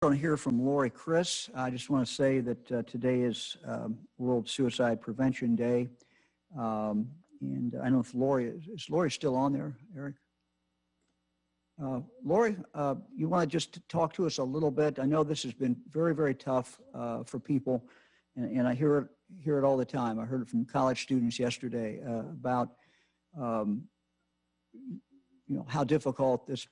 going to hear from Lori Criss. I just want to say that today is World Suicide Prevention Day. And I don't know if is Lori still on there, Eric? Lori, you want to just talk to us a little bit? I know this has been very, very tough for people, and I hear it all the time. I heard it from college students yesterday about how difficult this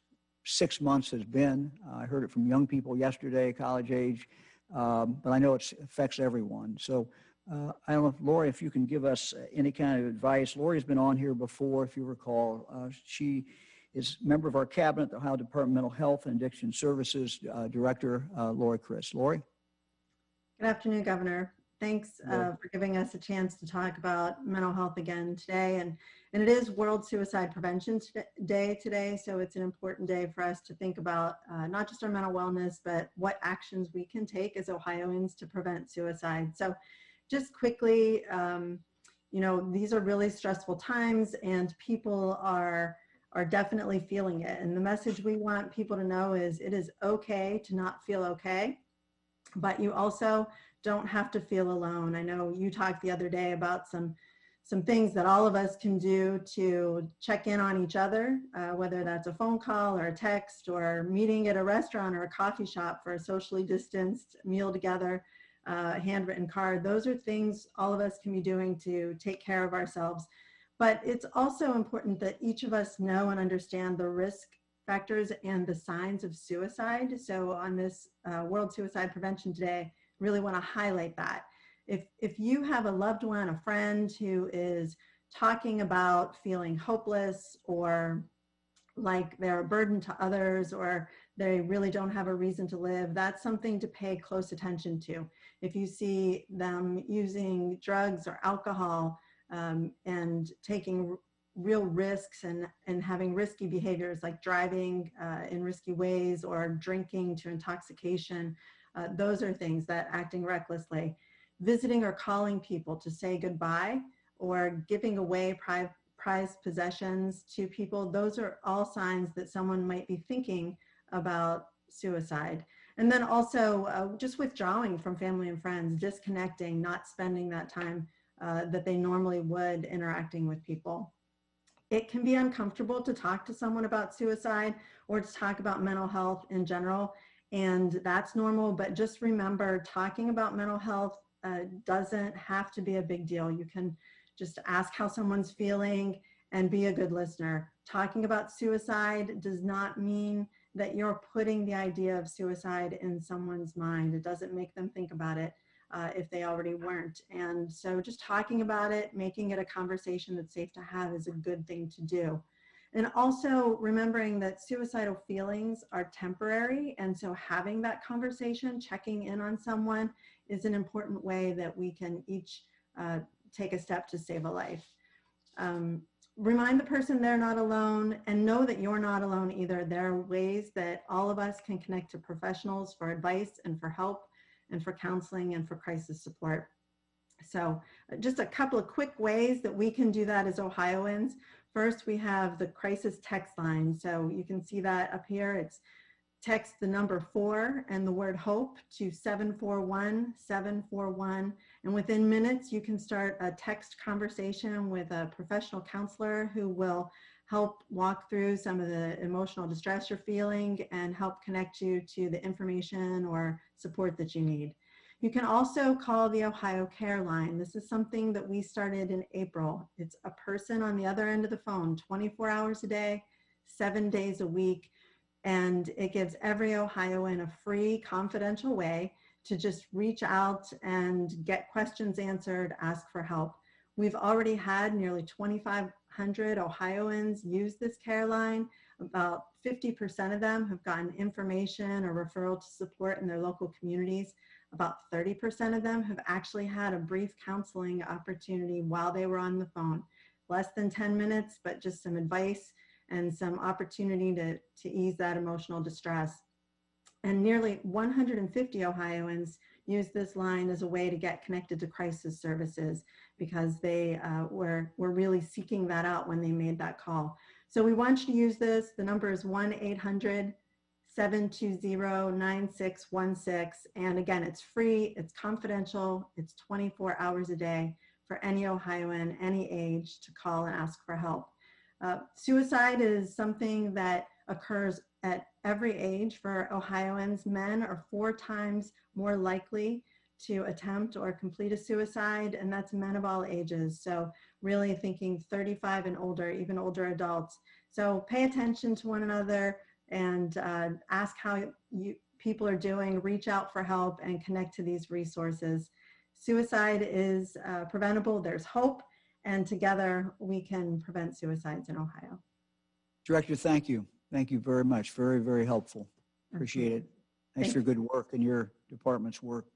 6 months has been. I heard it from young people yesterday, college age, but I know it affects everyone. So I don't know, Lori, if you can give us any kind of advice. Lori's been on here before, if you recall. She is a member of our cabinet, the Ohio Department of Mental Health and Addiction Services Director Lori Criss. Lori? Good afternoon, Governor. Thanks for giving us a chance to talk about mental health again today. And it is World Suicide Prevention Day today, so it's an important day for us to think about not just our mental wellness, but what actions we can take as Ohioans to prevent suicide. So just quickly, these are really stressful times and people are definitely feeling it. And the message we want people to know is it is okay to not feel okay, but you also don't have to feel alone. I know you talked the other day about some things that all of us can do to check in on each other, whether that's a phone call or a text or meeting at a restaurant or a coffee shop for a socially distanced meal together, a handwritten card. Those are things all of us can be doing to take care of ourselves. But it's also important that each of us know and understand the risk factors and the signs of suicide. So on this World Suicide Prevention Day, really want to highlight that. If you have a loved one, a friend who is talking about feeling hopeless or like they're a burden to others or they really don't have a reason to live, that's something to pay close attention to. If you see them using drugs or alcohol and taking real risks and having risky behaviors like driving in risky ways or drinking to intoxication, those are things that acting recklessly. Visiting or calling people to say goodbye or giving away prized possessions to people, those are all signs that someone might be thinking about suicide. And then also just withdrawing from family and friends, disconnecting, not spending that time that they normally would interacting with people. It can be uncomfortable to talk to someone about suicide or to talk about mental health in general. And that's normal, but just remember, talking about mental health doesn't have to be a big deal. You can just ask how someone's feeling and be a good listener. Talking about suicide does not mean that you're putting the idea of suicide in someone's mind. It doesn't make them think about it if they already weren't. And so just talking about it, making it a conversation that's safe to have is a good thing to do. And also remembering that suicidal feelings are temporary. And so having that conversation, checking in on someone is an important way that we can each take a step to save a life. Remind the person they're not alone and know that you're not alone either. There are ways that all of us can connect to professionals for advice and for help and for counseling and for crisis support. So just a couple of quick ways that we can do that as Ohioans. First, we have the crisis text line. So you can see that up here. It's text the number 4 and the word hope to 741-741. And within minutes, you can start a text conversation with a professional counselor who will help walk through some of the emotional distress you're feeling and help connect you to the information or support that you need. You can also call the Ohio Care Line. This is something that we started in April. It's a person on the other end of the phone, 24 hours a day, 7 days a week, and it gives every Ohioan a free, confidential way to just reach out and get questions answered, ask for help. We've already had nearly 2,500 Ohioans use this care line. About 50% of them have gotten information or referral to support in their local communities. About 30% of them have actually had a brief counseling opportunity while they were on the phone. Less than 10 minutes, but just some advice and some opportunity to ease that emotional distress. And nearly 150 Ohioans use this line as a way to get connected to crisis services because they were really seeking that out when they made that call. So we want you to use this. The number is 1-800-741-7444. 720-9616. And again, it's free, it's confidential, it's 24 hours a day for any Ohioan, any age, to call and ask for help. Suicide is something that occurs at every age for Ohioans. Men are 4 times more likely to attempt or complete a suicide, and that's men of all ages. So really thinking 35 and older, even older adults. So pay attention to one another and ask how people are doing, reach out for help and connect to these resources. Suicide is preventable, there's hope, and together we can prevent suicides in Ohio. Director, thank you. Thank you very much. Very, very helpful. Appreciate it. Thanks for your good work and your department's work.